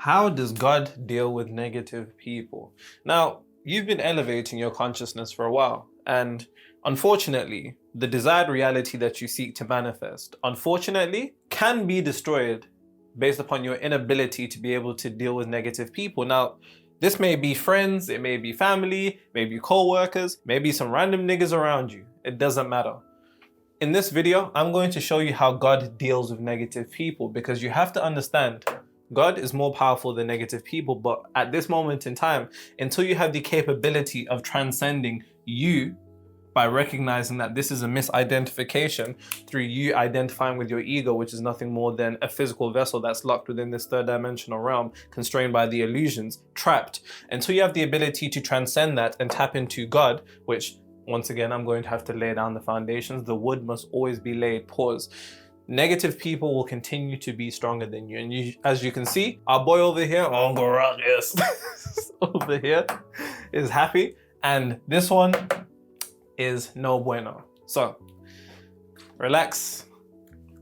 How does God deal with negative people? Now, you've been elevating your consciousness for a while, and unfortunately, the desired reality that you seek to manifest, unfortunately, can be destroyed based upon your inability to be able to deal with negative people. Now, this may be friends, it may be family, maybe co-workers, maybe some random niggas around you. It doesn't matter. In this video, I'm going to show you how God deals with negative people, because you have to understand God is more powerful than negative people, but at this moment in time, until you have the capability of transcending you by recognizing that this is a misidentification through you identifying with your ego, which is nothing more than a physical vessel that's locked within this third dimensional realm, constrained by the illusions, trapped. Until you have the ability to transcend that and tap into God, which once again, I'm going to have to lay down the foundations. The wood must always be laid. Pause. Negative people will continue to be stronger than you. And as you can see, our boy over here, over here is happy. And this one is no bueno. So relax,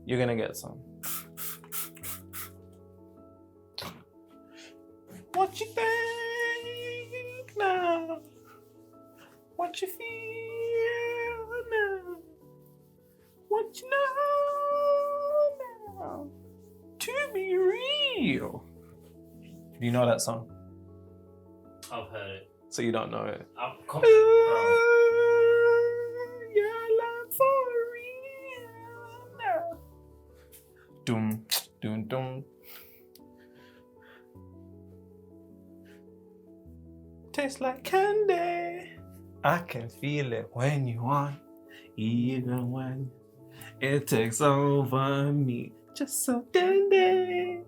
you're gonna get some. What you think now? What you feel now? What you know now? To be real. Do you know that song? I've heard it. So you don't know it? I've come your love for real now. Doom, doom, doom. Tastes like candy. I can feel it when you want, even when it takes over me. Just so dandy.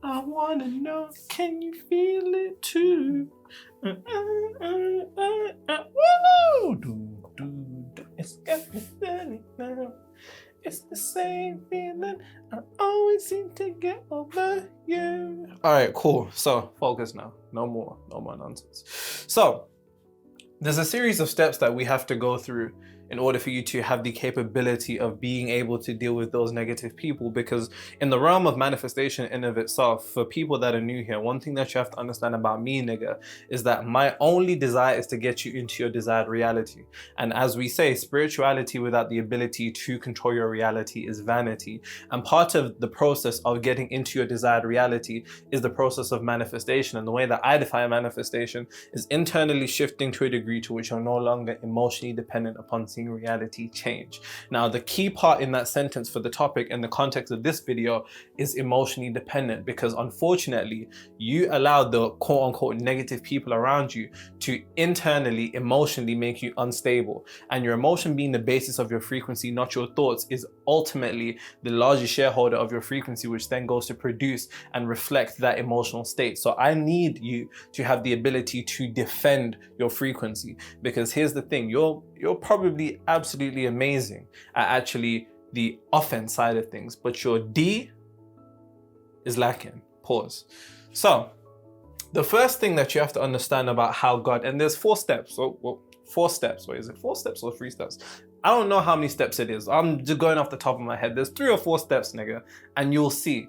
I wanna know, can you feel it too? Woo! It's got me feeling now. It's the same feeling I always seem to get over you. All right, cool. So focus now. No more nonsense. So there's a series of steps that we have to go through in order for you to have the capability of being able to deal with those negative people, because in the realm of manifestation in of itself, for people that are new here, one thing that you have to understand about me, nigga, is that my only desire is to get you into your desired reality. And as we say, spirituality without the ability to control your reality is vanity. And part of the process of getting into your desired reality is the process of manifestation. And the way that I define manifestation is internally shifting to a degree to which you're no longer emotionally dependent upon seeing reality change. Now, the key part in that sentence for the topic and the context of this video is emotionally dependent, because unfortunately, you allow the quote unquote negative people around you to internally, emotionally make you unstable. And your emotion being the basis of your frequency, not your thoughts, is ultimately the largest shareholder of your frequency, which then goes to produce and reflect that emotional state. So I need you to have the ability to defend your frequency, because here's the thing, you're probably absolutely amazing at actually the offense side of things, but your D is lacking. Pause. So the first thing that you have to understand about how God, and there's 4 steps, well, 4 steps, wait, is it 4 steps or 3 steps? I don't know how many steps it is. I'm just going off the top of my head. There's 3 or 4 steps, nigga, and you'll see.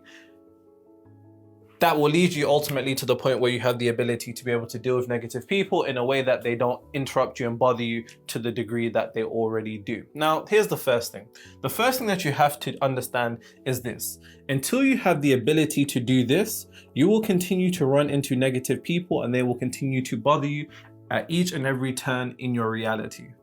That will lead you ultimately to the point where you have the ability to be able to deal with negative people in a way that they don't interrupt you and bother you to the degree that they already do. Now, here's the first thing. The first thing that you have to understand is this. Until you have the ability to do this, you will continue to run into negative people and they will continue to bother you at each and every turn in your reality.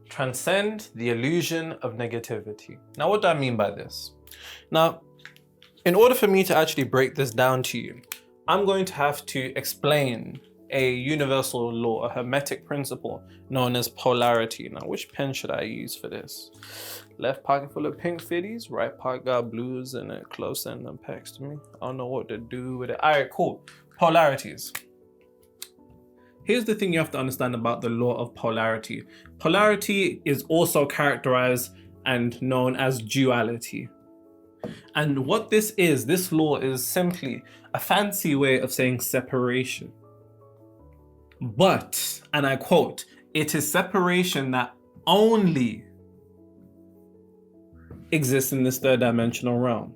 Transcend the illusion of negativity. Now, what do I mean by this? Now, in order for me to actually break this down to you, I'm going to have to explain a universal law, a hermetic principle known as polarity. Now, which pen should I use for this? Left pocket full of pink fitties, right pocket got blues in it, close and them packs to me. I don't know what to do with it. All right, cool. Polarities. Here's the thing you have to understand about the law of polarity. Polarity is also characterized and known as duality. And what this law is simply a fancy way of saying separation. But, and I quote, it is separation that only exists in this third dimensional realm.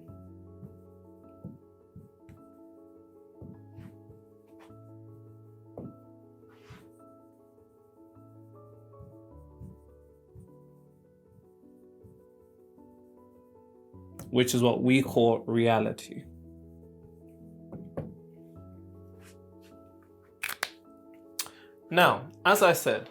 Which is what we call reality. Now, as I said,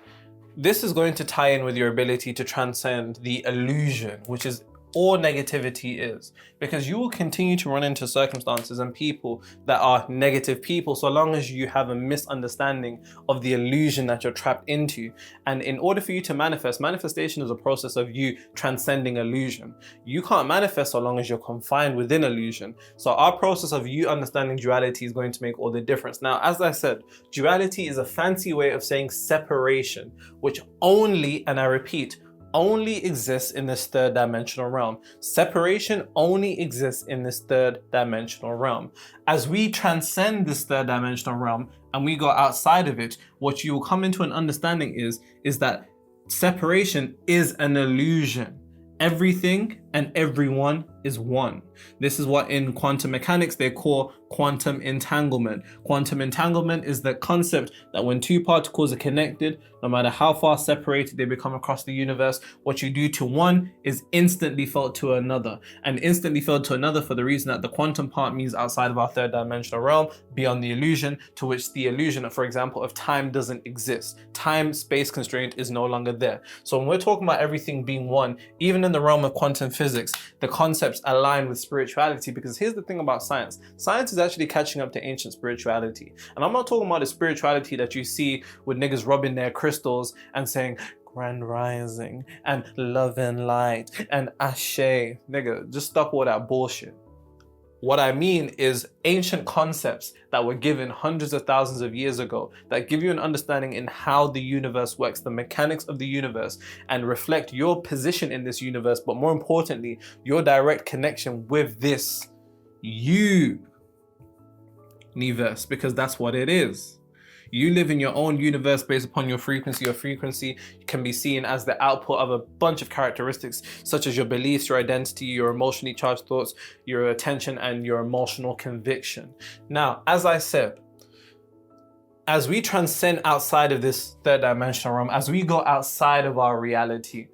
this is going to tie in with your ability to transcend the illusion, which is all negativity is, because you will continue to run into circumstances and people that are negative people so long as you have a misunderstanding of the illusion that you're trapped into. And in order for you to manifest, manifestation is a process of you transcending illusion. You can't manifest so long as you're confined within illusion. So our process of you understanding duality is going to make all the difference. Now, as I said, duality is a fancy way of saying separation, which only, and I repeat, only exists in this third dimensional realm. Separation only exists in this third dimensional realm. As we transcend this third dimensional realm and we go outside of it, what you will come into an understanding is that separation is an illusion. Everything and everyone is one. This is what in quantum mechanics they call quantum entanglement. Quantum entanglement is the concept that when two particles are connected, no matter how far separated they become across the universe, what you do to one is instantly felt to another. And instantly felt to another for the reason that the quantum part means outside of our third dimensional realm, beyond the illusion, to which the illusion, for example, of time doesn't exist. Time-space constraint is no longer there. So when we're talking about everything being one, even in the realm of quantum physics, the concepts align with spirituality, because here's the thing about science. Science is actually catching up to ancient spirituality. And I'm not talking about the spirituality that you see with niggas rubbing their crystals and saying, grand rising, and love and light, and ashe. Nigga, just stop all that bullshit. What I mean is ancient concepts that were given hundreds of thousands of years ago that give you an understanding in how the universe works, the mechanics of the universe, and reflect your position in this universe, but more importantly, your direct connection with this universe, because that's what it is. You live in your own universe based upon your frequency. Your frequency can be seen as the output of a bunch of characteristics, such as your beliefs, your identity, your emotionally charged thoughts, your attention, and your emotional conviction. Now, as I said, as we transcend outside of this third dimensional realm, as we go outside of our reality,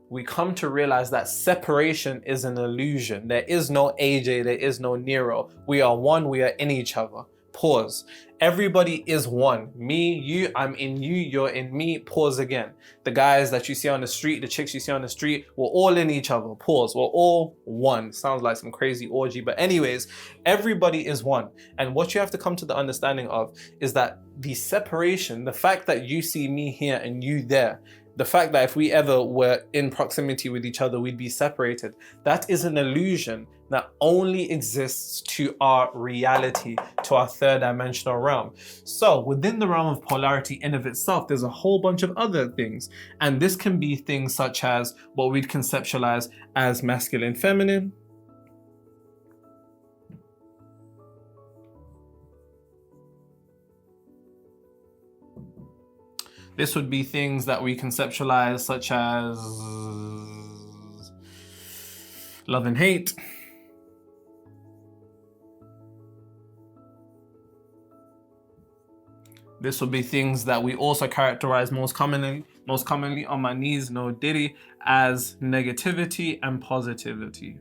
we come to realize that separation is an illusion. There is no AJ, there is no Nero. We are one, we are in each other. Pause. Everybody is one. Me, you, I'm in you, you're in me. Pause again. The guys that you see on the street, the chicks you see on the street, we're all in each other. Pause. We're all one. Sounds like some crazy orgy, but anyways, everybody is one. And what you have to come to the understanding of is that the separation, the fact that you see me here and you there, the fact that if we ever were in proximity with each other, we'd be separated, that is an illusion that only exists to our reality, to our third dimensional realm. So within the realm of polarity in of itself, there's a whole bunch of other things. And this can be things such as what we'd conceptualize as masculine, feminine. This would be things that we conceptualize such as love and hate. This would be things that we also characterize most commonly on my knees, no diddy, as negativity and positivity.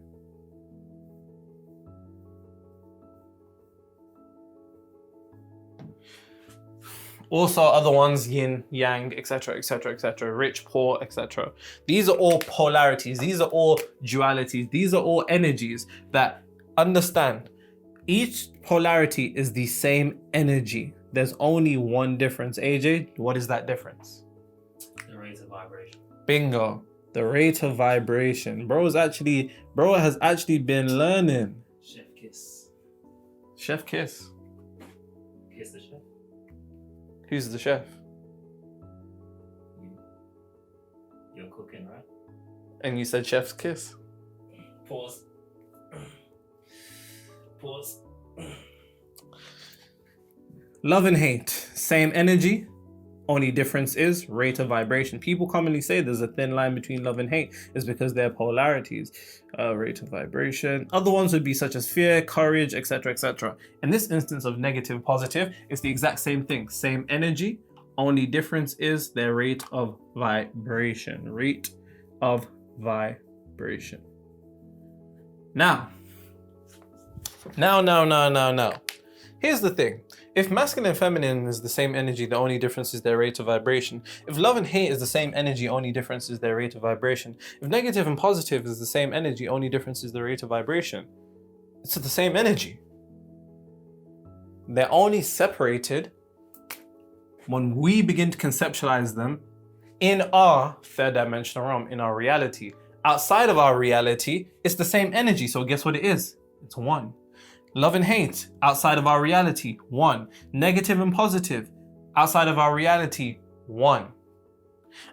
Also other ones, yin, yang, etc., etc., etc., rich, poor, etc. These are all polarities. These are all dualities. These are all energies that understand each polarity is the same energy. There's only one difference. AJ, what is that difference? The rate of vibration. Bingo. The rate of vibration. Bro has actually been learning. Chef kiss. Chef kiss. Kiss the chef. Who's the chef? You're cooking, right? And you said chef's kiss? Pause. Pause. Love and hate, same energy. Only difference is rate of vibration. People commonly say there's a thin line between love and hate. It's because they're polarities. Rate of vibration. Other ones would be such as fear, courage, etc., etc. In this instance of negative, positive, it's the exact same thing. Same energy. Only difference is their rate of vibration. Rate of vibration. Now. Here's the thing. If masculine and feminine is the same energy, the only difference is their rate of vibration. If love and hate is the same energy, only difference is their rate of vibration. If negative and positive is the same energy, only difference is the rate of vibration. It's the same energy. They're only separated when we begin to conceptualize them in our third dimensional realm, in our reality. Outside of our reality, it's the same energy. So guess what it is? It's one. Love and hate, outside of our reality, one. Negative and positive, outside of our reality, one.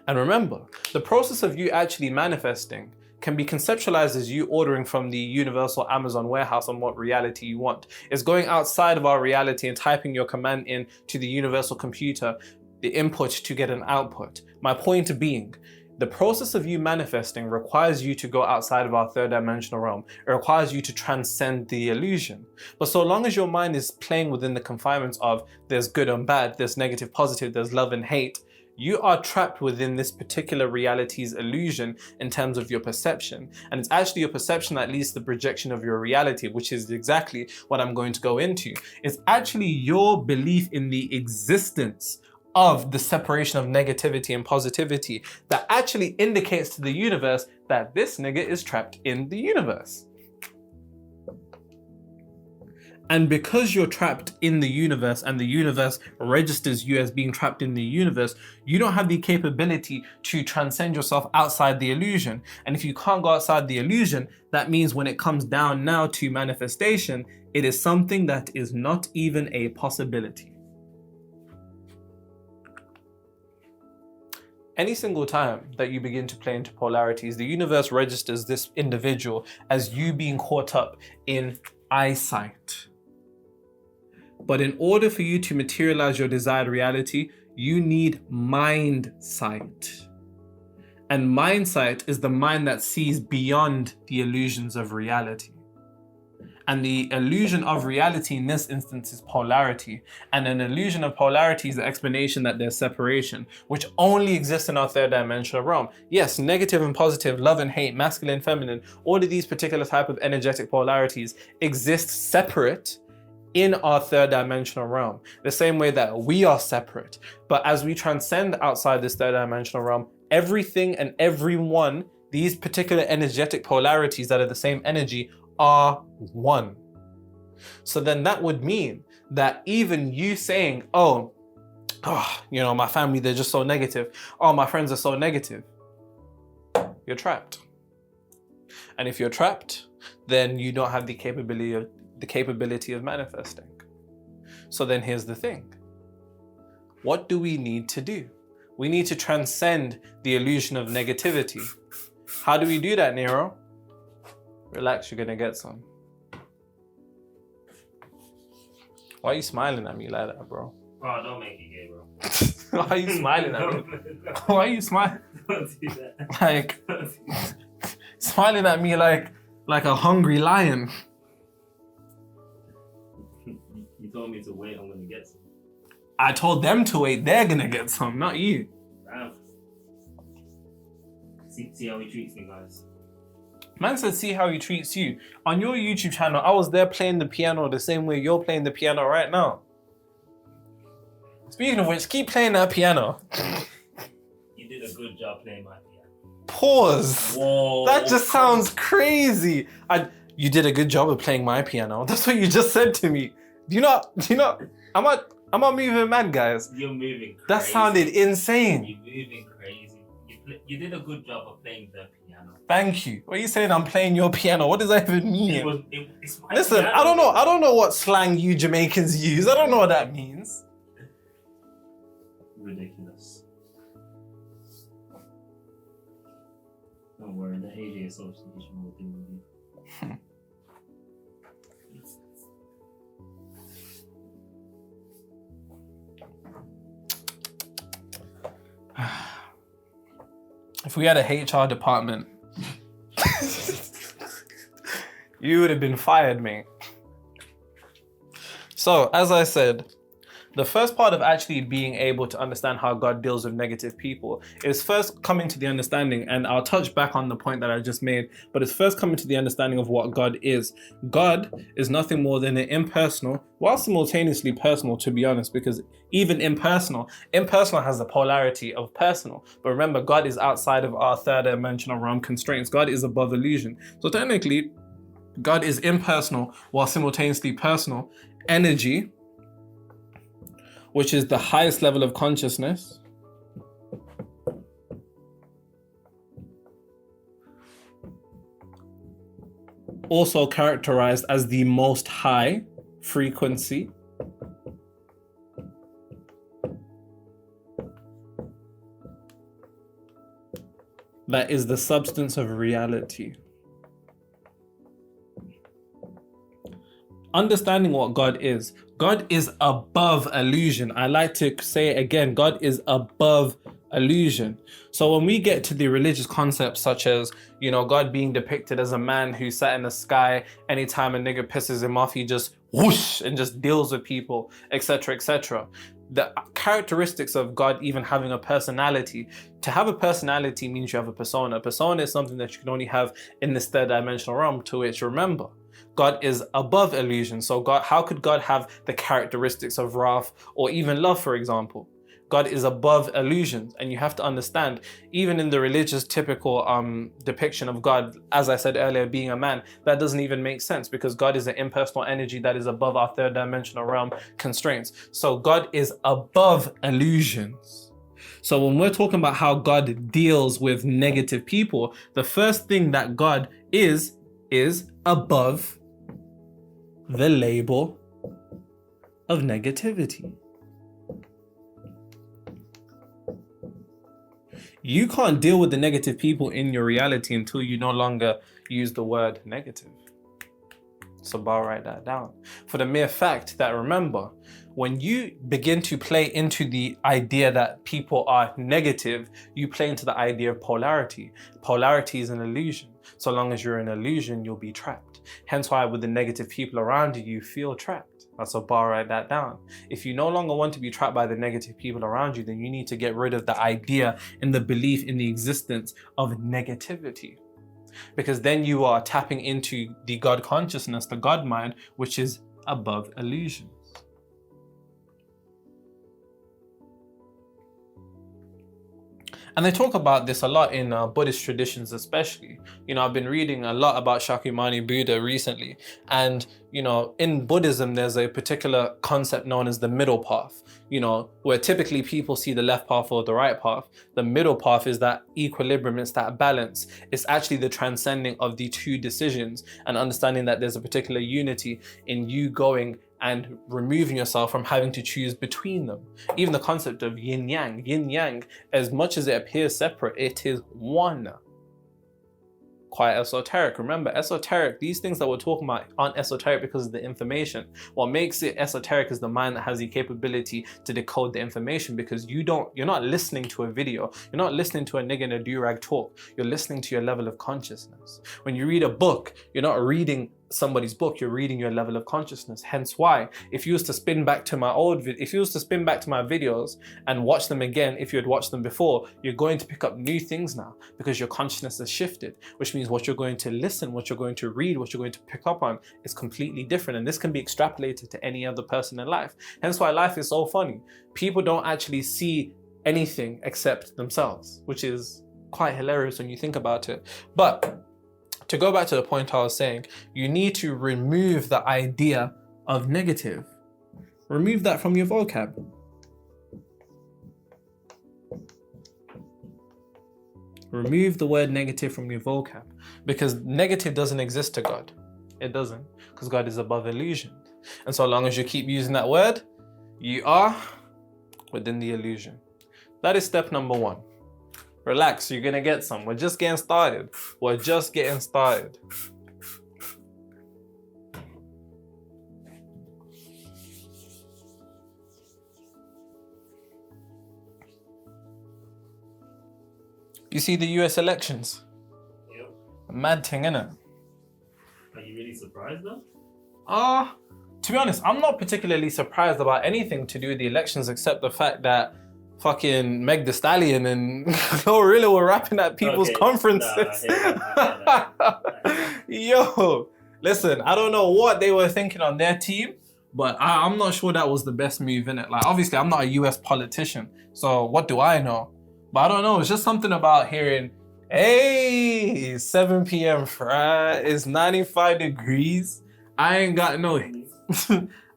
And remember, the process of you actually manifesting can be conceptualized as you ordering from the universal Amazon warehouse on what reality you want. It's going outside of our reality and typing your command in to the universal computer, the input to get an output. My point being, the process of you manifesting requires you to go outside of our third dimensional realm. It requires you to transcend the illusion. But so long as your mind is playing within the confinements of there's good and bad, there's negative, positive, there's love and hate, you are trapped within this particular reality's illusion in terms of your perception. And it's actually your perception that leads to the projection of your reality, which is exactly what I'm going to go into. It's actually your belief in the existence of the separation of negativity and positivity that actually indicates to the universe that this nigga is trapped in the universe. And because you're trapped in the universe and the universe registers you as being trapped in the universe, you don't have the capability to transcend yourself outside the illusion. And if you can't go outside the illusion, that means when it comes down now to manifestation, it is something that is not even a possibility. Any single time that you begin to play into polarities, the universe registers this individual as you being caught up in eyesight. But in order for you to materialize your desired reality, you need mind sight. And mind sight is the mind that sees beyond the illusions of reality. And the illusion of reality in this instance is polarity. And an illusion of polarity is the explanation that there's separation, which only exists in our third dimensional realm. Yes, negative and positive, love and hate, masculine and feminine, all of these particular type of energetic polarities exist separate in our third dimensional realm, the same way that we are separate. But as we transcend outside this third dimensional realm, everything and everyone, these particular energetic polarities that are the same energy, are one. So then that would mean that even you saying, my family, they're just so negative. Oh, my friends are so negative. You're trapped. And if you're trapped, then you don't have the capability of manifesting. So then here's the thing. What do we need to do? We need to transcend the illusion of negativity. How do we do that, Nero? Relax, you're gonna get some. Why are you smiling at me like that, bro? Bro, don't make it gay, bro. Why are you smiling at me? Why are you smiling? Don't do that. Like, Don't do that. smiling at me like a hungry lion. You told me to wait, I'm gonna get some. I told them to wait, they're gonna get some, not you. Damn. See how he treats me, guys. Man said, see how he treats you. On your YouTube channel, I was there playing the piano the same way you're playing the piano right now. Speaking of which, keep playing that piano. You did a good job playing my piano. Pause. Whoa. That just sounds crazy. You did a good job of playing my piano. That's what you just said to me. Do you not, I'm not moving mad, guys. You're moving crazy. That sounded insane. You're moving crazy. You did a good job of playing the piano. Thank you. What are you saying? I'm playing your piano. What does that even mean? It's my Listen, piano. I don't know what slang you Jamaicans use. I don't know what that means. Ridiculous. Don't worry, the AJ Association will deal with you. If we had a HR department, you would have been fired, mate. So, as I said, the first part of actually being able to understand how God deals with negative people is first coming to the understanding, and I'll touch back on the point that I just made, but it's first coming to the understanding of what God is. God is nothing more than an impersonal, while simultaneously personal, to be honest, because even impersonal has the polarity of personal. But remember, God is outside of our third dimensional realm constraints. God is above illusion. So technically, God is impersonal while simultaneously personal energy, which is the highest level of consciousness. Also characterized as the most high frequency. That is the substance of reality. Understanding what God is above illusion. I like to say it again, God is above illusion. So when we get to the religious concepts such as, God being depicted as a man who sat in the sky, anytime a nigga pisses him off, he just whoosh and just deals with people, etc., etc. The characteristics of God even having a personality. To have a personality means you have a persona. A persona is something that you can only have in this third dimensional realm, to which, remember, God is above illusion. So how could God have the characteristics of wrath or even love, for example? God is above illusions. And you have to understand, even in the religious typical depiction of God, as I said earlier, being a man, that doesn't even make sense, because God is an impersonal energy that is above our third dimensional realm constraints. So God is above illusions. So when we're talking about how God deals with negative people, the first thing that God is above the label of negativity. You can't deal with the negative people in your reality until you no longer use the word negative. So I'll write that down. For the mere fact that, remember, when you begin to play into the idea that people are negative, you play into the idea of polarity. Polarity is an illusion. So long as you're in illusion, you'll be trapped. Hence why with the negative people around you, you feel trapped. That's a bar, write that down. If you no longer want to be trapped by the negative people around you, then you need to get rid of the idea and the belief in the existence of negativity. Because then you are tapping into the God consciousness, the God mind, which is above illusions. And they talk about this a lot in Buddhist traditions especially. I've been reading a lot about Shakyamuni Buddha recently. And, in Buddhism, there's a particular concept known as the middle path, where typically people see the left path or the right path. The middle path is that equilibrium, it's that balance. It's actually the transcending of the two decisions and understanding that there's a particular unity in you going and removing yourself from having to choose between them. Even the concept of yin yang, as much as it appears separate, it is one. Quite esoteric. Remember, esoteric, these things that we're talking about aren't esoteric because of the information. What makes it esoteric is the mind that has the capability to decode the information, because you're not listening to a video. You're not listening to a nigga in a do-rag talk. You're listening to your level of consciousness. When you read a book, you're not reading somebody's book, you're reading your level of consciousness. Hence why, if you was to spin back to my videos and watch them again, if you had watched them before, you're going to pick up new things now, because your consciousness has shifted, which means what you're going to listen, what you're going to read, what you're going to pick up on is completely different. And this can be extrapolated to any other person in life. Hence why life is so funny. People don't actually see anything except themselves, which is quite hilarious when you think about it. But to go back to the point I was saying, you need to remove the idea of negative. Remove that from your vocab. Remove the word negative from your vocab, because negative doesn't exist to God. It doesn't, because God is above illusion. And so long as you keep using that word, you are within the illusion. That is step number one. Relax, you're gonna get some. We're just getting started. We're just getting started. You see the US elections? Yep. A mad thing, innit? Are you really surprised though? To be honest, I'm not particularly surprised about anything to do with the elections except the fact that fucking Meg Thee Stallion and Glorilla were rapping at people's conferences. I hear that. Yo, listen, I don't know what they were thinking on their team, but I'm not sure that was the best move, innit? Like, obviously, I'm not a US politician, so what do I know? But I don't know, it's just something about hearing, hey, 7 p.m. Friday, it's 95 degrees. I ain't got no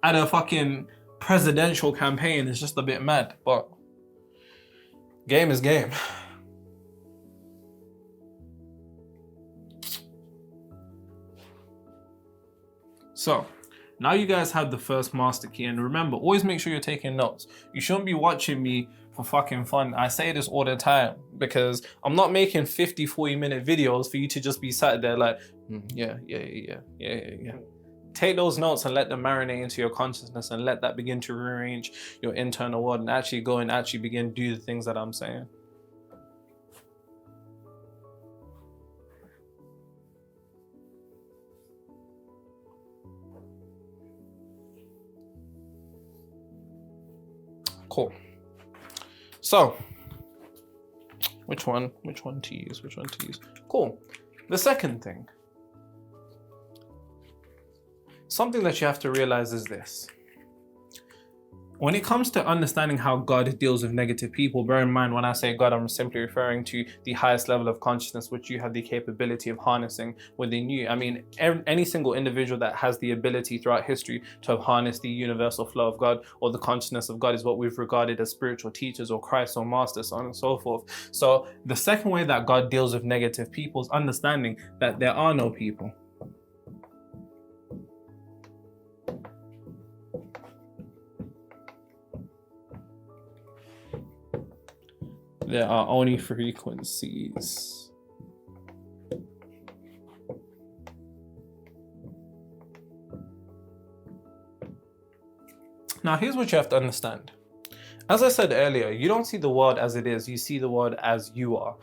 at a fucking presidential campaign. It's just a bit mad, but game is game. So now you guys have the first master key, and remember, always make sure you're taking notes. You shouldn't be watching me for fucking fun. I say this all the time because I'm not making 50-40 minute videos for you to just be sat there like, yeah. Take those notes and let them marinate into your consciousness and let that begin to rearrange your internal world and actually go and actually begin to do the things that I'm saying. Cool. So, which one to use? Cool. The second thing. Something that you have to realize is this. When it comes to understanding how God deals with negative people, bear in mind when I say God, I'm simply referring to the highest level of consciousness which you have the capability of harnessing within you. I mean, any single individual that has the ability throughout history to have harnessed the universal flow of God or the consciousness of God is what we've regarded as spiritual teachers or Christ or masters, so on and so forth. So the second way that God deals with negative people is understanding that there are no people. There are only frequencies. Now, here's what you have to understand. As I said earlier, you don't see the world as it is, you see the world as you are.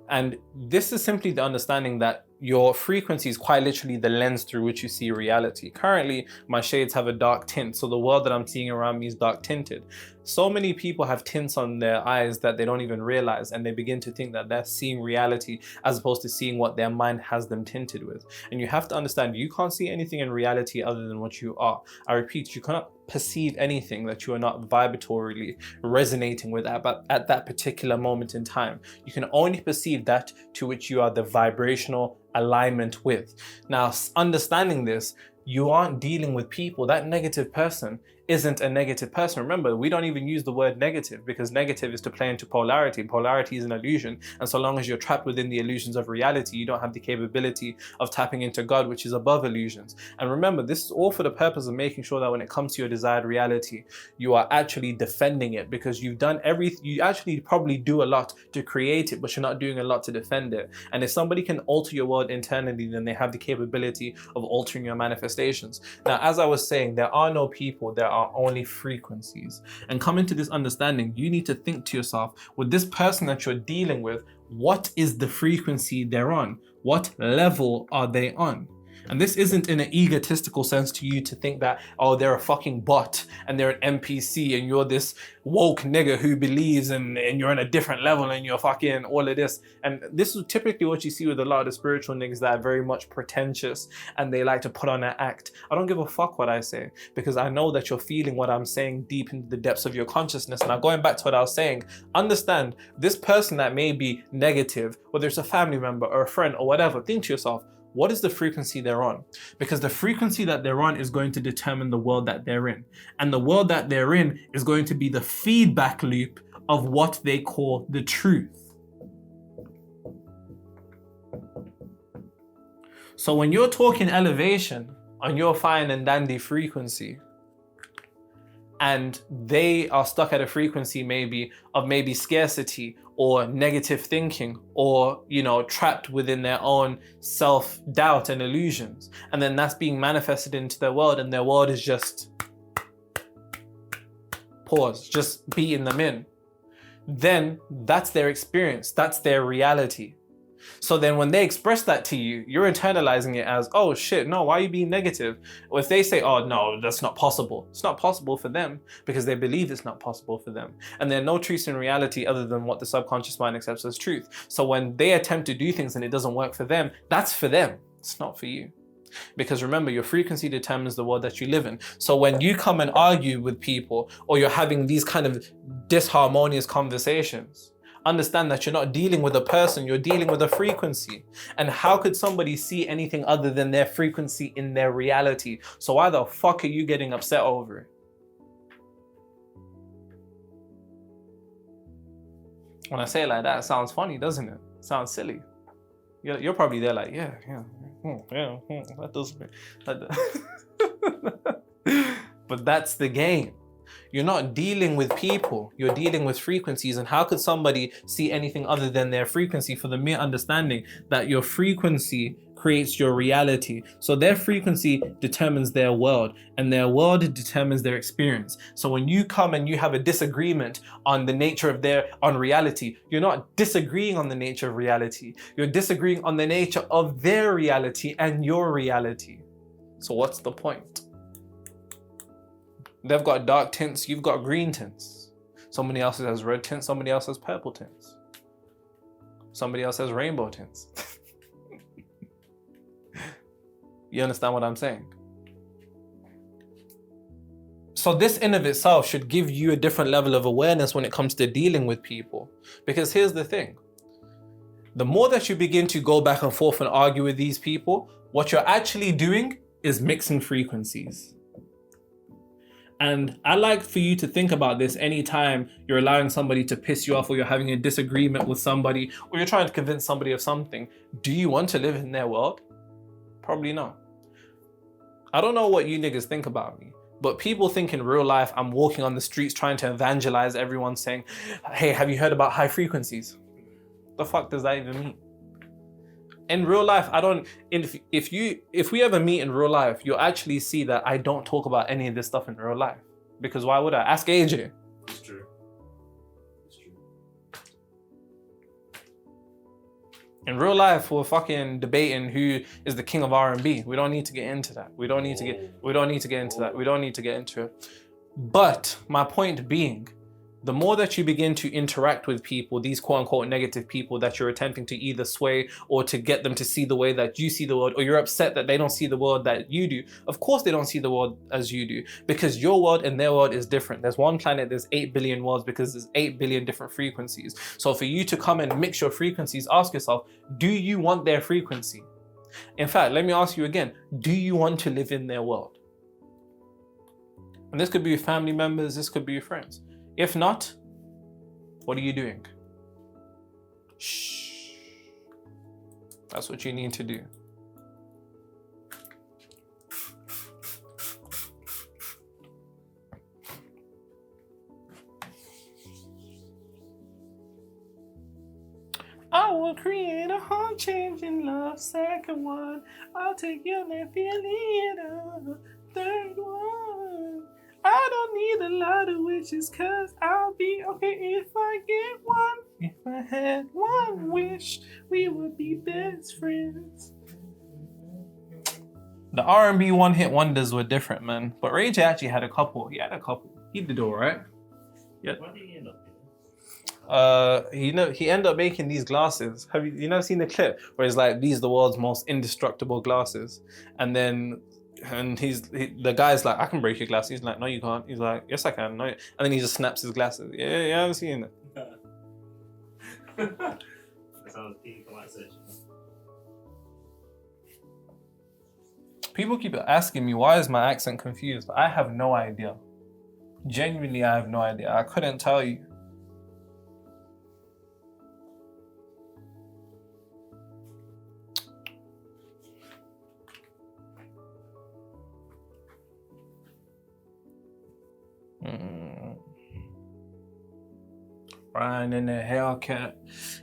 And this is simply the understanding that your frequency is quite literally the lens through which you see reality. Currently, my shades have a dark tint, so the world that I'm seeing around me is dark tinted. So many people have tints on their eyes that they don't even realize, and they begin to think that they're seeing reality as opposed to seeing what their mind has them tinted with. And you have to understand, you can't see anything in reality other than what you are. I repeat, you cannot perceive anything that you are not vibratorily resonating with at that particular moment in time. You can only perceive that to which you are the vibrational alignment with. Now, understanding this, you aren't dealing with people. That negative person isn't a negative person. Remember, we don't even use the word negative because negative is to play into polarity. Polarity is an illusion. And so long as you're trapped within the illusions of reality, you don't have the capability of tapping into God, which is above illusions. And remember, this is all for the purpose of making sure that when it comes to your desired reality, you are actually defending it because you've done everything. You actually probably do a lot to create it, but you're not doing a lot to defend it. And if somebody can alter your world internally, then they have the capability of altering your manifestations. Now, as I was saying, there are no people, there are only frequencies. And coming to this understanding, you need to think to yourself, with this person that you're dealing with, what is the frequency they're on? What level are they on? And this isn't in an egotistical sense to you to think that, oh, they're a fucking bot and they're an NPC and you're this woke nigga who believes and you're on a different level and you're fucking all of this. And this is typically what you see with a lot of the spiritual niggas that are very much pretentious and they like to put on an act. I don't give a fuck what I say because I know that you're feeling what I'm saying deep into the depths of your consciousness. Now, going back to what I was saying, understand this person that may be negative, whether it's a family member or a friend or whatever, think to yourself, what is the frequency they're on? Because the frequency that they're on is going to determine the world that they're in. And the world that they're in is going to be the feedback loop of what they call the truth. So when you're talking elevation on your fine and dandy frequency, and they are stuck at a frequency maybe scarcity or negative thinking or, trapped within their own self-doubt and illusions. And then that's being manifested into their world and their world is just, pause, just beating them in. then that's their experience, that's their reality. So then when they express that to you, you're internalizing it as, oh shit, no, why are you being negative? Or if they say, oh no, that's not possible. It's not possible for them because they believe it's not possible for them. And there are no truths in reality other than what the subconscious mind accepts as truth. So when they attempt to do things and it doesn't work for them, that's for them. It's not for you. Because remember, your frequency determines the world that you live in. So when you come and argue with people, or you're having these kind of disharmonious conversations, understand that you're not dealing with a person, you're dealing with a frequency. And how could somebody see anything other than their frequency in their reality? So why the fuck are you getting upset over it? When I say it like that, it sounds funny, doesn't it? It sounds silly. You're probably there like, yeah, that does make that. But that's the game. You're not dealing with people, you're dealing with frequencies. And how could somebody see anything other than their frequency for the mere understanding that your frequency creates your reality? So their frequency determines their world, and their world determines their experience. So when you come and you have a disagreement on the nature of on reality, you're not disagreeing on the nature of reality. You're disagreeing on the nature of their reality and your reality. So what's the point? They've got dark tints, you've got green tints. Somebody else has red tints, somebody else has purple tints. Somebody else has rainbow tints. You understand what I'm saying? So this in of itself should give you a different level of awareness when it comes to dealing with people. Because here's the thing. The more that you begin to go back and forth and argue with these people, what you're actually doing is mixing frequencies. And I like for you to think about this anytime you're allowing somebody to piss you off, or you're having a disagreement with somebody, or you're trying to convince somebody of something. Do you want to live in their world? Probably not. I don't know what you niggas think about me, but people think in real life I'm walking on the streets trying to evangelize everyone saying, hey, have you heard about high frequencies? The fuck does that even mean? In real life, if we ever meet in real life, you'll actually see that I don't talk about any of this stuff in real life. Because why would I? Ask AJ. It's true. It's true. In real life, we're fucking debating who is the king of R&B. We don't need to get into that. We don't need to get into it. But my point being, the more that you begin to interact with people, these quote unquote negative people that you're attempting to either sway or to get them to see the way that you see the world, or you're upset that they don't see the world that you do. Of course they don't see the world as you do, because your world and their world is different. There's one planet, there's 8 billion worlds, because there's 8 billion different frequencies. So for you to come and mix your frequencies, ask yourself, do you want their frequency? In fact, let me ask you again, do you want to live in their world? And this could be with family members, this could be with friends. If not, what are you doing? Shh. That's what you need to do. I will create a heart-changing love, second one. I'll take your left leader, third one. I don't need a lot of wishes, cause I'll be okay if I get one. If I had one wish, we would be best friends. The R&B one-hit wonders were different, man. But Ray J actually had a couple. He did all right. Yeah. What did he end up doing? He ended up making these glasses. Have you never seen the clip where he's like, these are the world's most indestructible glasses? And the guy's like, I can break your glass. He's like, no, you can't. He's like, yes, I can. No. And then he just snaps his glasses. Yeah, I've seen it. That sounds people like searching. People keep asking me, why is my accent confused? I have no idea. Genuinely, I have no idea. I couldn't tell you. Riding in the Hellcat.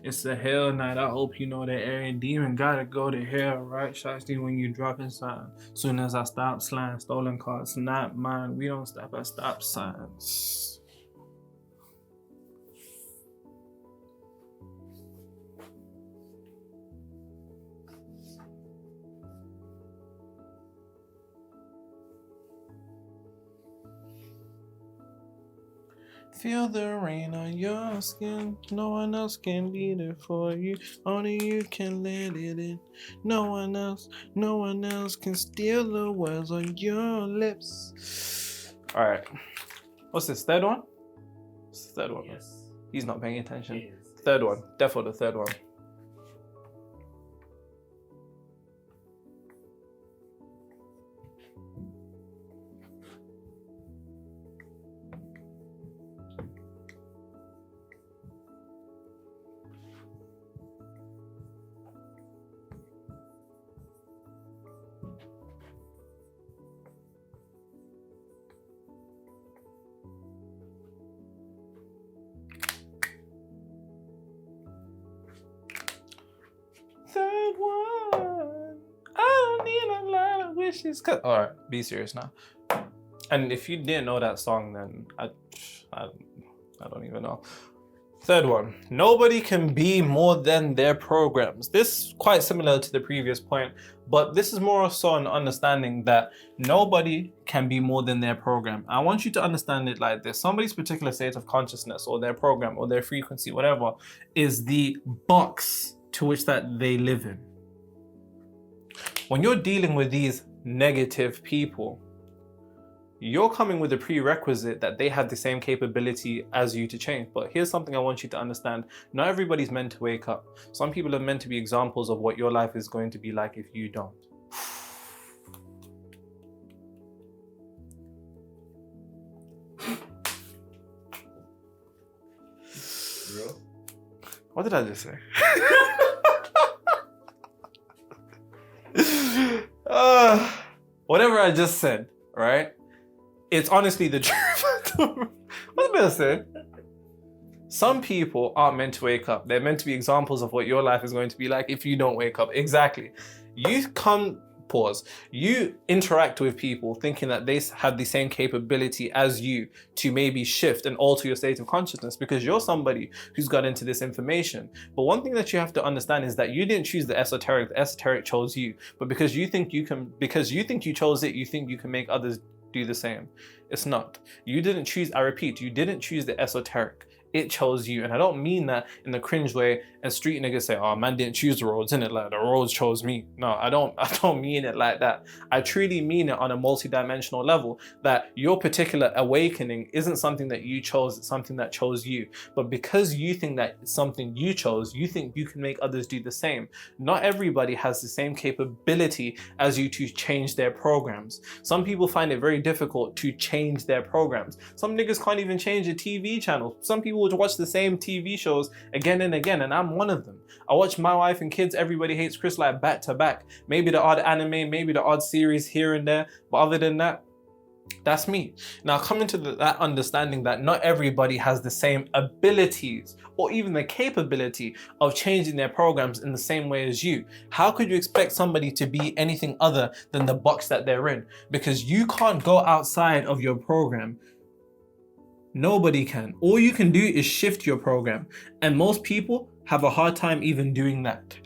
It's a hell night. I hope you know that Arent demon gotta go to hell, right? Shots you when you dropping sign. Soon as I stop sliding, stolen cars not mine. We don't stop at stop signs. Feel the rain on your skin. No one else can be there for you. Only you can let it in. No one else can steal the words on your lips. All right. What's this? Third one? What's the third one? Yes. He's not paying attention. It is. Third one. Definitely the third one. Third one. I don't need a lot of wishes. All right, be serious now. And if you didn't know that song, then I don't even know. Third one. Nobody can be more than their programs. This is quite similar to the previous point, but this is more so an understanding that nobody can be more than their program. I want you to understand it like this. Somebody's particular state of consciousness or their program or their frequency, whatever, is the box to which that they live in. When you're dealing with these negative people, you're coming with a prerequisite that they have the same capability as you to change. But here's something I want you to understand. Not everybody's meant to wake up. Some people are meant to be examples of what your life is going to be like if you don't. Bro. What did I just say? Whatever I just said, right? It's honestly the truth. What did I say? Some people aren't meant to wake up. They're meant to be examples of what your life is going to be like if you don't wake up. Exactly. You interact with people thinking that they have the same capability as you to maybe shift and alter your state of consciousness because you're somebody who's got into this information. But one thing that you have to understand is that you didn't choose the esoteric chose you. But because you think you chose it, you think you can make others do the same. It's not. You didn't choose, I repeat, you didn't choose the esoteric. It chose you. And I don't mean that in the cringe way and street niggas say, oh, man didn't choose the roads, innit? Like the roads chose me. No, I don't mean it like that. I truly mean it on a multi-dimensional level that your particular awakening isn't something that you chose, it's something that chose you. But because you think that it's something you chose, you think you can make others do the same. Not everybody has the same capability as you to change their programs. Some people find it very difficult to change their programs. Some niggas can't even change a TV channel. Some people would watch the same TV shows again and again, and I'm one of them. I watch My Wife and Kids, Everybody Hates Chris like back to back. Maybe the odd anime, maybe the odd series here and there, but other than that, that's me. Now coming to that understanding that not everybody has the same abilities or even the capability of changing their programs in the same way as you. How could you expect somebody to be anything other than the box that they're in? Because you can't go outside of your program. Nobody can. All you can do is shift your program. And most people have a hard time even doing that.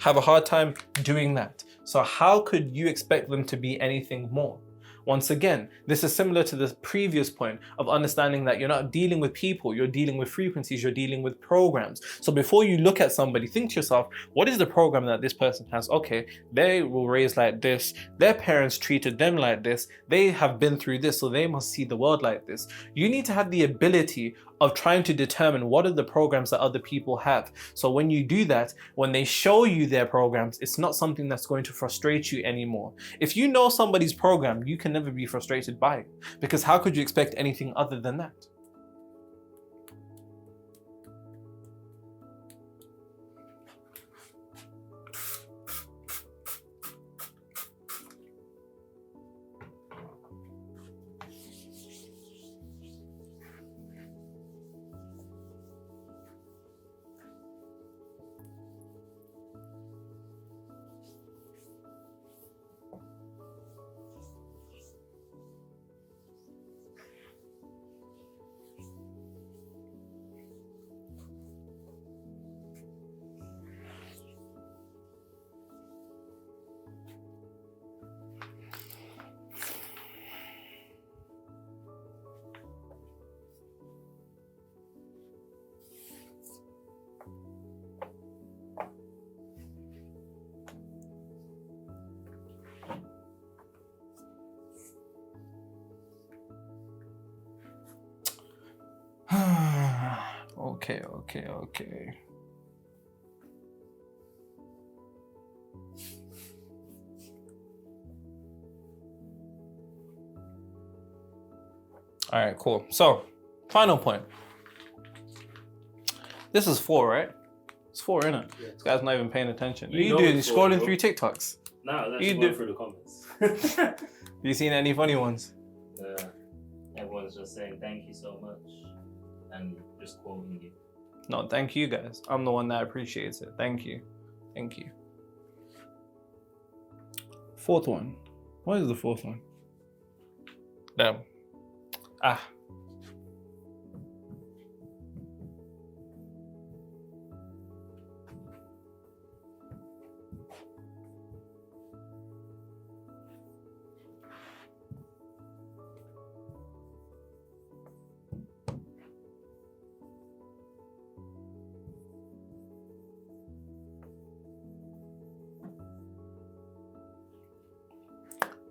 So how could you expect them to be anything more? Once again, this is similar to the previous point of understanding that you're not dealing with people, you're dealing with frequencies, you're dealing with programs. So before you look at somebody, think to yourself, what is the program that this person has? Okay, they were raised like this, their parents treated them like this, they have been through this, so they must see the world like this. You need to have the ability of trying to determine what are the programs that other people have. So when you do that, when they show you their programs, it's not something that's going to frustrate you anymore. If you know somebody's program, you can never be frustrated by it, because how could you expect anything other than that? Okay. All right, cool. So, final point. This is 4, right? It's 4, isn't it? Yeah. This guy's not even paying attention. What You you know doing? You it's 4, scrolling bro. through TikToks? Nah, let's You go do- through the comments. You seen any funny ones? Everyone's just saying thank you so much and just quoting you. No, thank you guys. I'm the one that appreciates it. Thank you. 4th one. What is the 4th one? Damn.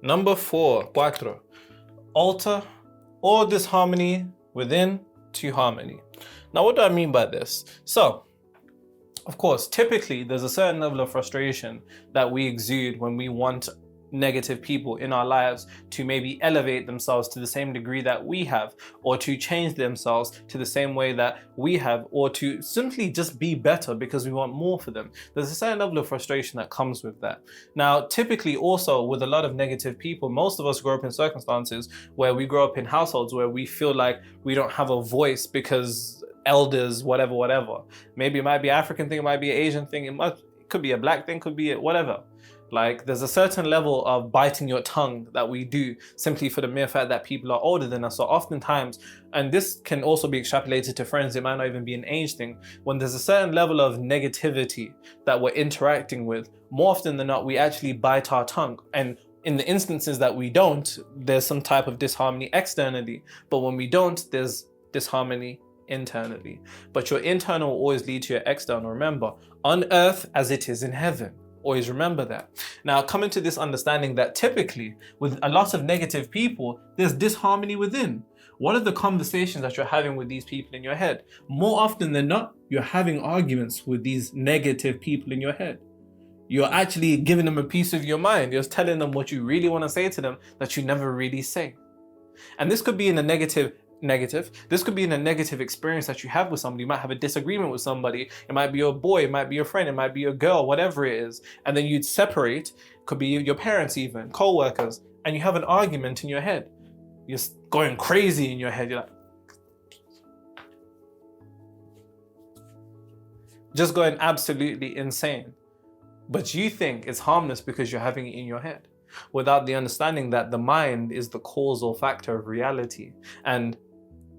Number 4, 4. Alter all disharmony within to harmony. Now, what do I mean by this? So, of course, typically there's a certain level of frustration that we exude when we want negative people in our lives to maybe elevate themselves to the same degree that we have, or to change themselves to the same way that we have, or to simply just be better because we want more for them. There's a certain level of frustration that comes with that. Now, typically also with a lot of negative people, most of us grow up in circumstances where we grow up in households where we feel like we don't have a voice because elders, whatever. Maybe it might be an African thing, it might be an Asian thing, it could be a black thing, could be whatever. Like, there's a certain level of biting your tongue that we do simply for the mere fact that people are older than us. So oftentimes, and this can also be extrapolated to friends, it might not even be an age thing, when there's a certain level of negativity that we're interacting with, more often than not, we actually bite our tongue. And in the instances that we don't, there's some type of disharmony externally. But when we don't, there's disharmony internally. But your internal will always lead to your external. Remember, on earth as it is in heaven. Always remember that. Now, coming to this understanding that typically with a lot of negative people, there's disharmony within. What are the conversations that you're having with these people in your head? More often than not, you're having arguments with these negative people in your head. You're actually giving them a piece of your mind. You're telling them what you really want to say to them that you never really say. And this could be in a negative. This could be in a negative experience that you have with somebody. You might have a disagreement with somebody. It might be your boy, it might be your friend, it might be your girl, whatever it is. And then you'd separate, could be your parents even, co-workers, and you have an argument in your head. You're going crazy in your head. You're like, just going absolutely insane. But you think it's harmless because you're having it in your head, without the understanding that the mind is the causal factor of reality. And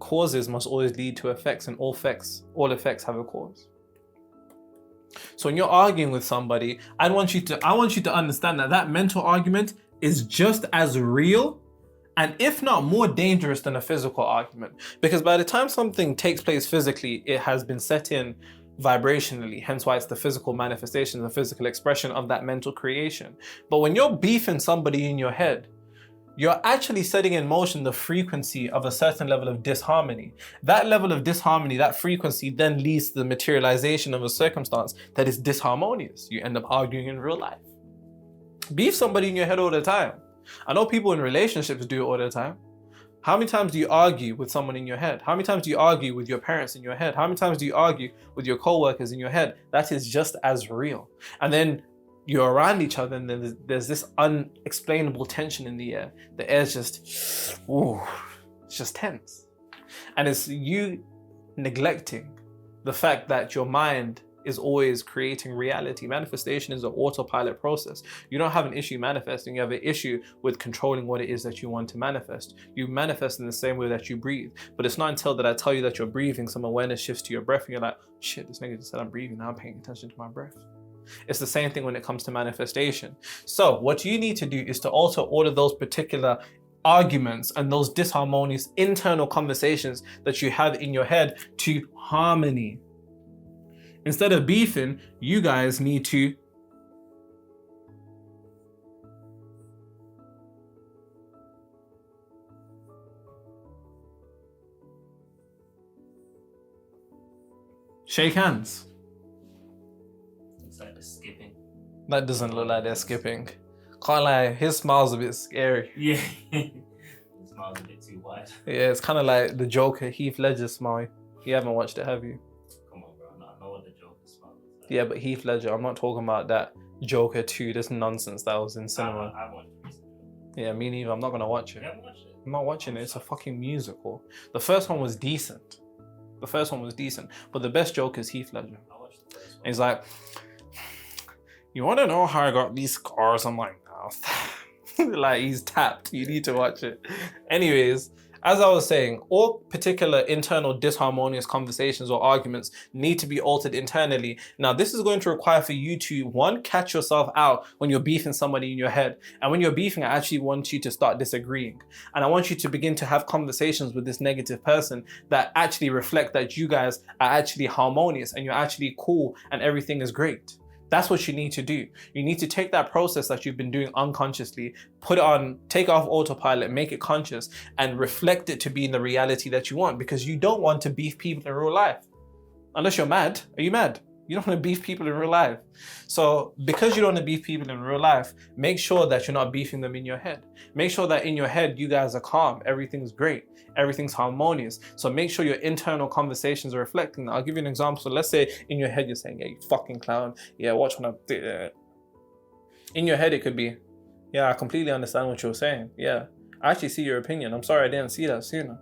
causes must always lead to effects, and all effects have a cause. So when you're arguing with somebody, I want you to understand that mental argument is just as real, and if not more dangerous than a physical argument. Because by the time something takes place physically, it has been set in vibrationally, hence why it's the physical manifestation, the physical expression of that mental creation. But when you're beefing somebody in your head, you're actually setting in motion the frequency of a certain level of disharmony. That level of disharmony, that frequency, then leads to the materialization of a circumstance that is disharmonious. You end up arguing in real life. Beef somebody in your head all the time. I know people in relationships do it all the time. How many times do you argue with someone in your head? How many times do you argue with your parents in your head? How many times do you argue with your co-workers in your head? That is just as real. And then you're around each other, and then there's this unexplainable tension in the air. The air's just, ooh, it's just tense. And it's you neglecting the fact that your mind is always creating reality. Manifestation is an autopilot process. You don't have an issue manifesting, you have an issue with controlling what it is that you want to manifest. You manifest in the same way that you breathe. But it's not until that I tell you that you're breathing, some awareness shifts to your breath, and you're like, shit, this nigga just said I'm breathing, now I'm paying attention to my breath. It's the same thing when it comes to manifestation. So what you need to do is to also order those particular arguments and those disharmonious internal conversations that you have in your head to harmony. Instead of beefing, you guys need to Shake hands. It's like the skipping. That doesn't look like they're skipping. Can't lie, his smile's a bit scary. Yeah. His smile's a bit too wide. Yeah, it's kind of like the Joker, Heath Ledger smile. You haven't watched it, have you? Come on, bro. I know what the Joker smile is like. Yeah, but Heath Ledger, I'm not talking about that Joker 2, this nonsense that was in cinema. I watched it recently. Yeah, me neither. I'm not going to watch You it. haven't watched it? I'm not watching it. It's a fucking musical. The first one was decent. But the best Joker is Heath Ledger. I watched the first one. And he's like, you want to know how I got these scars on my mouth? Like, he's tapped. You need to watch it. Anyways, as I was saying, all particular internal disharmonious conversations or arguments need to be altered internally. Now, this is going to require for you to, one, catch yourself out when you're beefing somebody in your head. And when you're beefing, I actually want you to start disagreeing. And I want you to begin to have conversations with this negative person that actually reflect that you guys are actually harmonious and you're actually cool and everything is great. That's what you need to do. You need to take that process that you've been doing unconsciously, put it on, take off autopilot, make it conscious, and reflect it to be in the reality that you want, because you don't want to beef people in real life. Unless you're mad. Are you mad? You don't want to beef people in real life. So because you don't want to beef people in real life, make sure that you're not beefing them in your head. Make sure that in your head, you guys are calm. Everything's great. Everything's harmonious. So make sure your internal conversations are reflecting that. I'll give you an example. So let's say in your head, you're saying, yeah, you fucking clown. Yeah, watch when I do that. In your head, it could be, yeah, I completely understand what you're saying. Yeah, I actually see your opinion. I'm sorry I didn't see that sooner.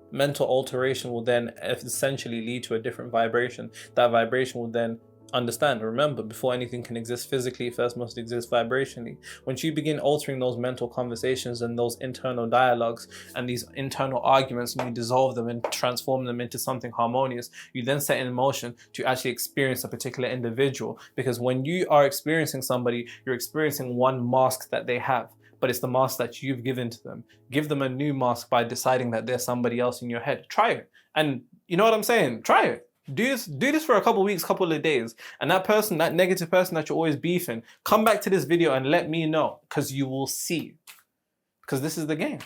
Mental alteration will then essentially lead to a different vibration. That vibration will then understand. Remember, before anything can exist physically, it first must exist vibrationally. Once you begin altering those mental conversations and those internal dialogues and these internal arguments, and you dissolve them and transform them into something harmonious, you then set in motion to actually experience a particular individual. Because when you are experiencing somebody, you're experiencing one mask that they have, but it's the mask that you've given to them. Give them a new mask by deciding that there's somebody else in your head. Try it. And you know what I'm saying? Try it. Do this for a couple of weeks, couple of days. And that person, that negative person that you're always beefing, come back to this video and let me know, because you will see. Because this is the game.